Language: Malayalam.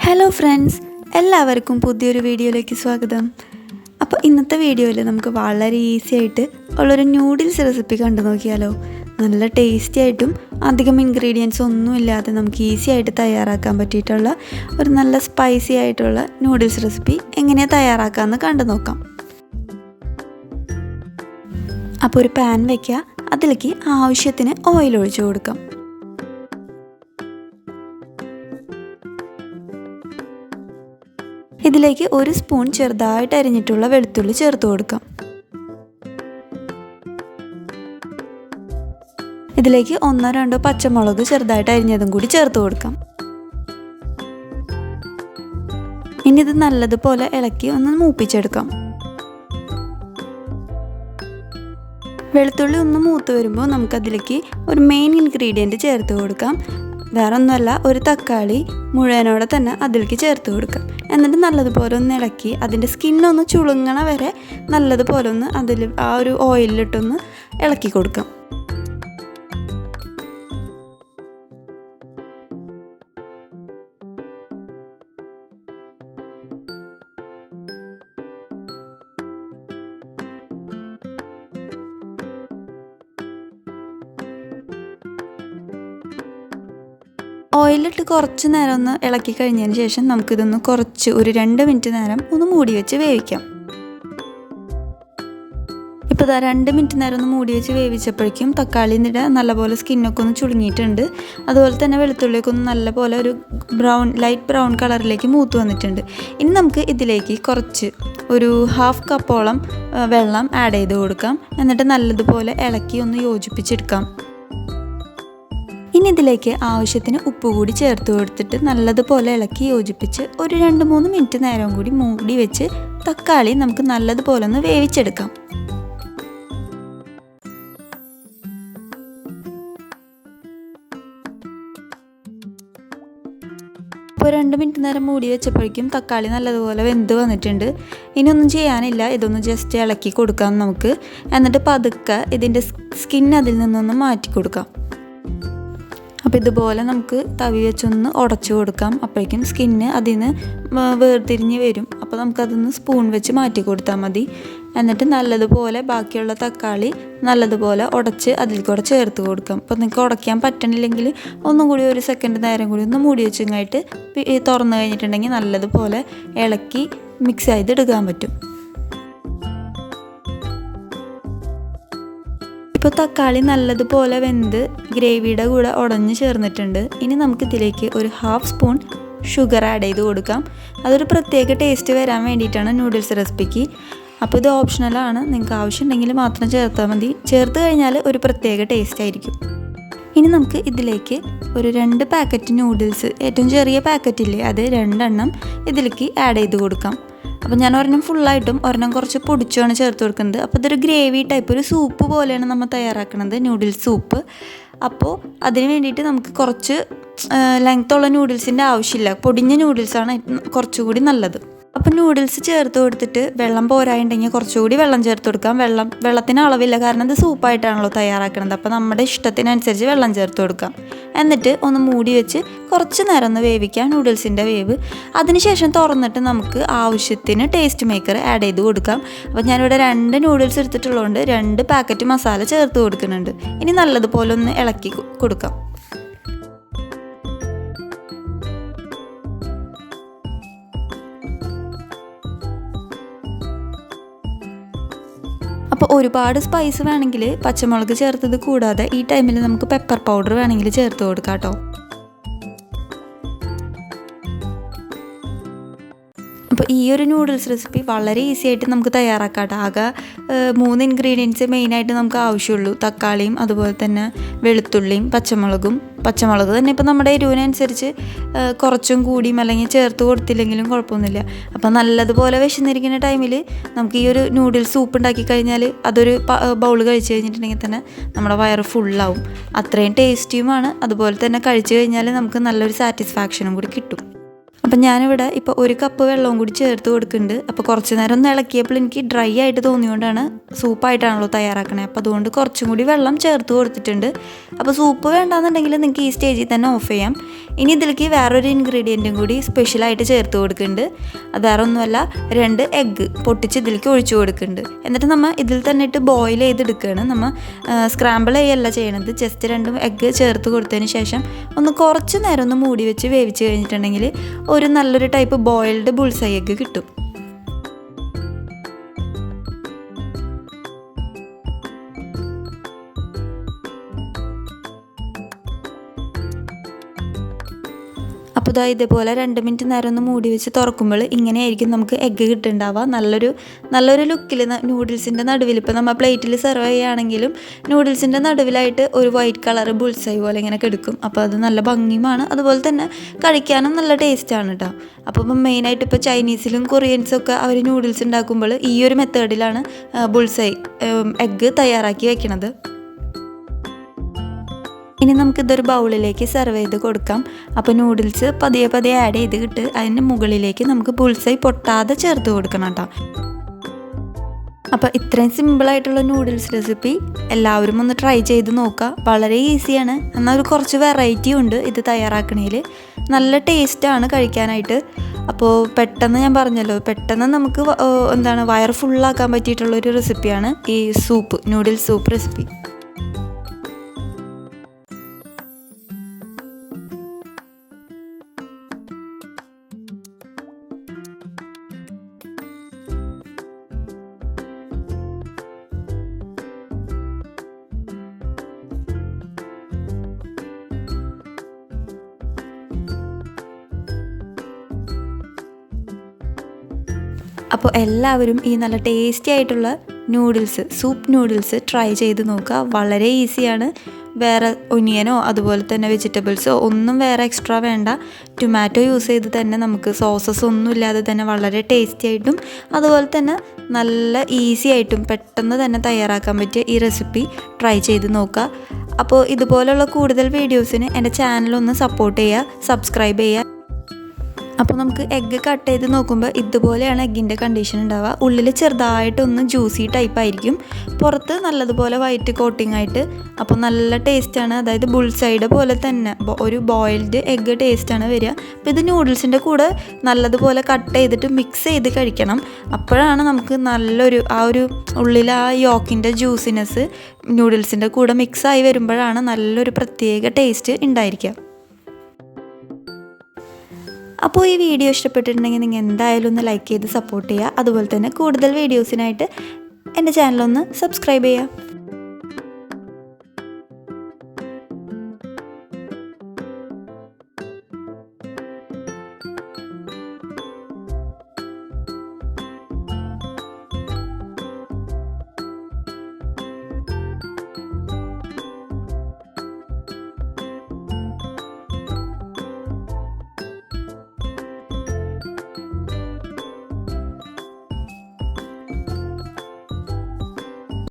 ഹലോ ഫ്രണ്ട്സ്, എല്ലാവർക്കും പുതിയൊരു വീഡിയോയിലേക്ക് സ്വാഗതം. അപ്പോൾ ഇന്നത്തെ വീഡിയോയിൽ നമുക്ക് വളരെ ഈസി ആയിട്ട് ഉള്ളൊരു നൂഡിൽസ് റെസിപ്പി കണ്ടു നോക്കിയാലോ. നല്ല ടേസ്റ്റി ആയിട്ടും അധികം ഇൻഗ്രീഡിയൻസ് ഒന്നുമില്ലാതെ നമുക്ക് ഈസി ആയിട്ട് തയ്യാറാക്കാൻ പറ്റിയിട്ടുള്ള ഒരു നല്ല സ്പൈസി ആയിട്ടുള്ള നൂഡിൽസ് റെസിപ്പി എങ്ങനെയാണ് തയ്യാറാക്കാമെന്ന് കണ്ടു നോക്കാം. അപ്പോൾ ഒരു പാൻ വയ്ക്കുക, അതിലേക്ക് ആവശ്യത്തിന് ഓയിൽ ഒഴിച്ചു കൊടുക്കാം. ഇതിലേക്ക് ഒരു സ്പൂൺ ചെറുതായിട്ട് അരിഞ്ഞിട്ടുള്ള വെളുത്തുള്ളി ചേർത്ത് കൊടുക്കാം. ഇതിലേക്ക് 1-2 പച്ചമുളക് ചെറുതായിട്ട് അരിഞ്ഞതും കൂടി ചേർത്ത് കൊടുക്കാം. ഇനി ഇത് നല്ലതുപോലെ ഇളക്കി ഒന്ന് മൂപ്പിച്ചെടുക്കാം. വെളുത്തുള്ളി ഒന്ന് മൂത്ത് വരുമ്പോൾ നമുക്കതിലേക്ക് ഒരു മെയിൻ ഇൻഗ്രീഡിയൻറ്റ് ചേർത്ത് കൊടുക്കാം. വേറെ ഒന്നുമല്ല, ഒരു തക്കാളി മുഴുവനോടെ തന്നെ അതിലേക്ക് ചേർത്ത് കൊടുക്കാം. എന്നിട്ട് നല്ലതുപോലെ ഒന്ന് ഇളക്കി അതിൻ്റെ സ്കിന്നൊന്ന് ചുളുങ്ങണ വരെ നല്ലതുപോലെ ഒന്ന് അതിൽ ആ ഒരു ഓയിലിട്ടൊന്ന് ഇളക്കി കൊടുക്കാം. ഓയിലിട്ട് കുറച്ച് നേരം ഒന്ന് ഇളക്കി കഴിഞ്ഞതിന് ശേഷം നമുക്കിതൊന്ന് ഒരു 2 മിനിറ്റ് നേരം ഒന്ന് മൂടി വെച്ച് വേവിക്കാം. ഇപ്പോൾ 2 മിനിറ്റ് നേരം ഒന്ന് മൂടി വെച്ച് വേവിച്ചപ്പോഴേക്കും തക്കാളിൻ്റെ നല്ലപോലെ സ്കിന്നൊക്കെ ഒന്ന് ചുളുങ്ങിയിട്ടുണ്ട്. അതുപോലെ തന്നെ വെളുത്തുള്ളിയൊക്കെ ഒന്ന് നല്ലപോലെ ഒരു ലൈറ്റ് ബ്രൗൺ കളറിലേക്ക് മൂത്ത് വന്നിട്ടുണ്ട്. ഇനി നമുക്ക് ഇതിലേക്ക് ഒരു 1/2 കപ്പോളം വെള്ളം ആഡ് ചെയ്ത് കൊടുക്കാം. എന്നിട്ട് നല്ലതുപോലെ ഇളക്കി ഒന്ന് യോജിപ്പിച്ചെടുക്കാം. ഇനി ഇതിലേക്ക് ആവശ്യത്തിന് ഉപ്പ് കൂടി ചേർത്ത് കൊടുത്തിട്ട് നല്ലതുപോലെ ഇളക്കി യോജിപ്പിച്ച് ഒരു 2-3 മിനിറ്റ് നേരം കൂടി മൂടി വെച്ച് തക്കാളി നമുക്ക് നല്ലതുപോലെ ഒന്ന് വേവിച്ചെടുക്കാം. ഇപ്പോൾ 2 മിനിറ്റ് നേരം മൂടി വെച്ചപ്പോഴേക്കും തക്കാളി നല്ലതുപോലെ വെന്ത് വന്നിട്ടുണ്ട്. ഇനി ഒന്നും ചെയ്യാനില്ല, ഇതൊന്ന് ജസ്റ്റ് ഇളക്കി കൊടുക്കാം നമുക്ക്. എന്നിട്ട് പതുക്കെ ഇതിൻ്റെ സ്കിൻ അതിൽ നിന്നൊന്ന് മാറ്റി കൊടുക്കാം. അപ്പോൾ ഇതുപോലെ നമുക്ക് തവി വെച്ചൊന്ന് ഉടച്ചു കൊടുക്കാം. അപ്പോഴേക്കും സ്കിന്ന് അതിൽ നിന്ന് വേർതിരിഞ്ഞ് വരും. അപ്പോൾ നമുക്കതൊന്ന് സ്പൂൺ വെച്ച് മാറ്റി കൊടുത്താൽ മതി. എന്നിട്ട് നല്ലതുപോലെ ബാക്കിയുള്ള തക്കാളി നല്ലതുപോലെ ഉടച്ച് അതിൽ കൂടെ ചേർത്ത് കൊടുക്കാം. അപ്പോൾ നിങ്ങൾക്ക് ഉടയ്ക്കാൻ പറ്റണില്ലെങ്കിൽ ഒന്നും കൂടി 1 സെക്കൻഡ് നേരം കൂടി ഒന്ന് മൂടി വെച്ചങ്ങായിട്ട് തുറന്നു കഴിഞ്ഞിട്ടുണ്ടെങ്കിൽ നല്ലതുപോലെ ഇളക്കി മിക്സ് ചെയ്ത് എടുക്കാൻ പറ്റും. ഇപ്പോൾ തക്കാളി നല്ലതുപോലെ വെന്ത് ഗ്രേവിയുടെ കൂടെ ഉടഞ്ഞ് ചേർന്നിട്ടുണ്ട്. ഇനി നമുക്കിതിലേക്ക് ഒരു 1/2 സ്പൂൺ ഷുഗർ ആഡ് ചെയ്ത് കൊടുക്കാം. അതൊരു പ്രത്യേക ടേസ്റ്റ് വരാൻ വേണ്ടിയിട്ടാണ് നൂഡിൽസ് റെസിപ്പിക്ക്. അപ്പോൾ ഇത് ഓപ്ഷണലാണ്, നിങ്ങൾക്ക് ആവശ്യമുണ്ടെങ്കിൽ മാത്രം ചേർത്താൽ മതി. ചേർത്ത് കഴിഞ്ഞാൽ ഒരു പ്രത്യേക ടേസ്റ്റ് ആയിരിക്കും. ഇനി നമുക്ക് ഇതിലേക്ക് ഒരു 2 പാക്കറ്റ് നൂഡിൽസ്, ഏറ്റവും ചെറിയ പാക്കറ്റില്ലേ അത് 2 എണ്ണം ഇതിലേക്ക് ആഡ് ചെയ്ത് കൊടുക്കാം. അപ്പോൾ ഞാൻ ഒരെണ്ണം ഫുള്ളായിട്ടും ഒരെണ്ണം കുറച്ച് പൊടിച്ചുമാണ് ചേർത്ത് കൊടുക്കുന്നത്. അപ്പോൾ ഇതൊരു ഗ്രേവി ടൈപ്പ് ഒരു സൂപ്പ് പോലെയാണ് നമ്മൾ തയ്യാറാക്കുന്നത്, നൂഡിൽസ് സൂപ്പ്. അപ്പോൾ അതിന് വേണ്ടിയിട്ട് നമുക്ക് കുറച്ച് ലെങ്ത്തുള്ള നൂഡിൽസിൻ്റെ ആവശ്യമില്ല, പൊടിഞ്ഞ നൂഡിൽസാണ് കുറച്ചുകൂടി നല്ലത്. അപ്പോൾ നൂഡിൽസ് ചേർത്ത് കൊടുത്തിട്ട് വെള്ളം പോരായിട്ടുണ്ടെങ്കിൽ കുറച്ചുകൂടി വെള്ളം ചേർത്ത് കൊടുക്കാം. വെള്ളത്തിന് അളവില്ല, കാരണം ഇത് സൂപ്പായിട്ടാണല്ലോ തയ്യാറാക്കുന്നത്. അപ്പോൾ നമ്മുടെ ഇഷ്ടത്തിനനുസരിച്ച് വെള്ളം ചേർത്ത് കൊടുക്കാം. എന്നിട്ട് ഒന്ന് മൂടി വെച്ച് കുറച്ച് നേരം ഒന്ന് വേവിക്കാം നൂഡിൽസിൻ്റെ വേവ്. അതിനുശേഷം തുറന്നിട്ട് നമുക്ക് ആവശ്യത്തിന് ടേസ്റ്റ് മേക്കർ ആഡ് ചെയ്ത് കൊടുക്കാം. അപ്പോൾ ഞാനിവിടെ 2 നൂഡിൽസ് എടുത്തിട്ടുള്ളതുകൊണ്ട് 2 പാക്കറ്റ് മസാല ചേർത്ത് കൊടുക്കുന്നുണ്ട്. ഇനി നല്ലതുപോലെ ഒന്ന് ഇളക്കി കൊടുക്കാം. അപ്പോൾ ഒരുപാട് സ്പൈസ് വേണമെങ്കിൽ പച്ചമുളക് ചേർത്തത് കൂടാതെ ഈ ടൈമിൽ നമുക്ക് പെപ്പർ പൗഡർ വേണമെങ്കിൽ ചേർത്ത് കൊടുക്കാം കേട്ടോ. അപ്പോൾ ഈ ഒരു നൂഡിൽസ് റെസിപ്പി വളരെ ഈസി ആയിട്ട് നമുക്ക് തയ്യാറാക്കാം കേട്ടോ. ആകെ 3 ഇൻഗ്രീഡിയൻസ് മെയിനായിട്ട് നമുക്ക് ആവശ്യമുള്ളൂ. തക്കാളിയും അതുപോലെ തന്നെ വെളുത്തുള്ളിയും പച്ചമുളക് തന്നെ ഇപ്പോൾ നമ്മുടെ എരിവിനനുസരിച്ച് കുറച്ചും കൂടിയും അല്ലെങ്കിൽ ചേർത്ത് കൊടുത്തില്ലെങ്കിലും കുഴപ്പമൊന്നുമില്ല. അപ്പോൾ നല്ലതുപോലെ വിശന്നിരിക്കുന്ന ടൈമിൽ നമുക്ക് ഈ ഒരു നൂഡിൽസ് സൂപ്പ് ഉണ്ടാക്കി കഴിഞ്ഞാൽ അതൊരു ബൗൾ കഴിച്ച് കഴിഞ്ഞിട്ടുണ്ടെങ്കിൽ തന്നെ നമ്മുടെ വയറ് ഫുള്ളാവും. അത്രയും ടേസ്റ്റിയുമാണ്. അതുപോലെ തന്നെ കഴിച്ച് കഴിഞ്ഞാൽ നമുക്ക് നല്ലൊരു സാറ്റിസ്ഫാക്ഷനും കൂടി കിട്ടും. അപ്പോൾ അപ്പം ഞാനിവിടെ ഇപ്പോൾ 1 കപ്പ് വെള്ളവും കൂടി ചേർത്ത് കൊടുക്കുന്നുണ്ട്. അപ്പോൾ കുറച്ച് നേരം ഒന്ന് ഇളക്കിയപ്പോൾ എനിക്ക് ഡ്രൈ ആയിട്ട് തോന്നിയോണ്ടാണ്, സൂപ്പായിട്ടാണല്ലോ തയ്യാറാക്കണേ, അപ്പോൾ അതുകൊണ്ട് കുറച്ചും കൂടി വെള്ളം ചേർത്ത് കൊടുത്തിട്ടുണ്ട്. അപ്പോൾ സൂപ്പ് വേണ്ടാന്നുണ്ടെങ്കിൽ നിങ്ങൾക്ക് ഈ സ്റ്റേജിൽ തന്നെ ഓഫ് ചെയ്യാം. ഇനി ഇതിലേക്ക് വേറൊരു ഇൻഗ്രീഡിയൻറ്റും കൂടി സ്പെഷ്യലായിട്ട് ചേർത്ത് കൊടുക്കുന്നുണ്ട്. അത് വേറെ ഒന്നുമല്ല, 2 എഗ്ഗ് പൊട്ടിച്ച് ഇതിലേക്ക് ഒഴിച്ചു കൊടുക്കുന്നുണ്ട്. എന്നിട്ട് നമ്മൾ ഇതിൽ തന്നെ ഇട്ട് ബോയിൽ ചെയ്തെടുക്കുകയാണ്. നമ്മൾ സ്ക്രാമ്പിൾ ചെയ്യല്ല ചെയ്യണത്. ജസ്റ്റ് 2 എഗ്ഗ് ചേർത്ത് കൊടുത്തതിന് ശേഷം ഒന്ന് കുറച്ച് നേരം ഒന്ന് മൂടി വെച്ച് വേവിച്ച് കഴിഞ്ഞിട്ടുണ്ടെങ്കിൽ ഒരു നല്ലൊരു ടൈപ്പ് ബോയിൽഡ് ബുൾസൈ എഗ്ഗ് കിട്ടും. അപ്പോൾ ഇതാ ഇതേപോലെ 2 മിനിറ്റ് നേരം ഒന്ന് മൂടി വെച്ച് തുറക്കുമ്പോൾ ഇങ്ങനെയായിരിക്കും നമുക്ക് എഗ്ഗ് കിട്ടുന്നുണ്ടാവുക. നല്ലൊരു ലുക്കിൽ നൂഡിൽസിൻ്റെ നടുവിൽ, ഇപ്പോൾ നമ്മൾ പ്ലേറ്റിൽ സെർവ് ചെയ്യുകയാണെങ്കിലും നൂഡിൽസിൻ്റെ നടുവിലായിട്ട് ഒരു വൈറ്റ് കളർ ബുൾസൈ പോലെ ഇങ്ങനെ കിടക്കും. അപ്പോൾ അത് നല്ല ഭംഗിയുമാണ്, അതുപോലെ തന്നെ കഴിക്കാനും നല്ല ടേസ്റ്റാണ് കേട്ടോ. അപ്പോൾ മെയിനായിട്ട് ഇപ്പോൾ ചൈനീസിലും കൊറിയൻസും ഒക്കെ അവർ നൂഡിൽസ് ഉണ്ടാക്കുമ്പോൾ ഈ ഒരു മെത്തേഡിലാണ് ബുൾസൈ എഗ്ഗ് തയ്യാറാക്കി വെക്കണത്. ഇനി നമുക്കിതൊരു ബൗളിലേക്ക് സെർവ് ചെയ്ത് കൊടുക്കാം. അപ്പോൾ നൂഡിൽസ് പതിയെ ആഡ് ചെയ്തിട്ട് അതിൻ്റെ മുകളിലേക്ക് നമുക്ക് ബുൾസൈ പൊട്ടാതെ ചേർത്ത് കൊടുക്കണം കേട്ടോ. അപ്പോൾ ഇത്രയും സിമ്പിളായിട്ടുള്ള നൂഡിൽസ് റെസിപ്പി എല്ലാവരും ഒന്ന് ട്രൈ ചെയ്ത് നോക്കുക. വളരെ ഈസിയാണ്, എന്നാൽ ഒരു കുറച്ച് വെറൈറ്റി ഉണ്ട് ഇത് തയ്യാറാക്കണേൽ. നല്ല ടേസ്റ്റാണ് കഴിക്കാനായിട്ട്. അപ്പോൾ പെട്ടെന്ന് ഞാൻ പറഞ്ഞല്ലോ, പെട്ടെന്ന് നമുക്ക് വയറ് ഫുള്ളാക്കാൻ പറ്റിയിട്ടുള്ളൊരു റെസിപ്പിയാണ് ഈ സൂപ്പ്, നൂഡിൽസ് സൂപ്പ് റെസിപ്പി. അപ്പോൾ എല്ലാവരും ഈ നല്ല ടേസ്റ്റി ആയിട്ടുള്ള സൂപ്പ് നൂഡിൽസ് ട്രൈ ചെയ്ത് നോക്കുക. വളരെ ഈസിയാണ്. വേറെ ഒനിയനോ അതുപോലെ തന്നെ വെജിറ്റബിൾസോ ഒന്നും വേറെ എക്സ്ട്രാ വേണ്ട. ടൊമാറ്റോ യൂസ് ചെയ്ത് തന്നെ നമുക്ക് സോസസ് ഒന്നും ഇല്ലാതെ തന്നെ വളരെ ടേസ്റ്റി ആയിട്ടും അതുപോലെ തന്നെ നല്ല ഈസി ആയിട്ടും പെട്ടെന്ന് തന്നെ തയ്യാറാക്കാൻ പറ്റിയ ഈ റെസിപ്പി ട്രൈ ചെയ്ത് നോക്കുക. അപ്പോൾ ഇതുപോലുള്ള കൂടുതൽ വീഡിയോസിന് എൻ്റെ ചാനലൊന്ന് സപ്പോർട്ട് ചെയ്യുക, സബ്സ്ക്രൈബ് ചെയ്യുക. അപ്പോൾ നമുക്ക് എഗ്ഗ് കട്ട് ചെയ്ത് നോക്കുമ്പോൾ ഇതുപോലെയാണ് എഗ്ഗിൻ്റെ കണ്ടീഷൻ ഉണ്ടാവുക. ഉള്ളിൽ ചെറുതായിട്ടൊന്ന് ജ്യൂസി ടൈപ്പ് ആയിരിക്കും, പുറത്ത് നല്ലതുപോലെ വൈറ്റ് കോട്ടിംഗ് ആയിട്ട്. അപ്പോൾ നല്ല ടേസ്റ്റാണ്. അതായത് ബുൾസൈഡ് പോലെ തന്നെ ഒരു ബോയിൽഡ് എഗ്ഗ് ടേസ്റ്റാണ് വരിക. അപ്പോൾ ഇത് നൂഡിൽസിൻ്റെ കൂടെ നല്ലതുപോലെ കട്ട് ചെയ്തിട്ട് മിക്സ് ചെയ്ത് കഴിക്കണം. അപ്പോഴാണ് നമുക്ക് നല്ലൊരു ഉള്ളിൽ യോക്കിൻ്റെ ജ്യൂസിനെസ് നൂഡിൽസിൻ്റെ കൂടെ മിക്സായി വരുമ്പോഴാണ് നല്ലൊരു പ്രത്യേക ടേസ്റ്റ് ഉണ്ടായിരിക്കുക. അപ്പോൾ ഈ വീഡിയോ ഇഷ്ടപ്പെട്ടിട്ടുണ്ടെങ്കിൽ നിങ്ങൾ എന്തായാലും ഒന്ന് ലൈക്ക് ചെയ്ത് സപ്പോർട്ട് ചെയ്യുക. അതുപോലെ തന്നെ കൂടുതൽ വീഡിയോസിനായിട്ട് എൻ്റെ ചാനലൊന്ന് സബ്സ്ക്രൈബ് ചെയ്യുക.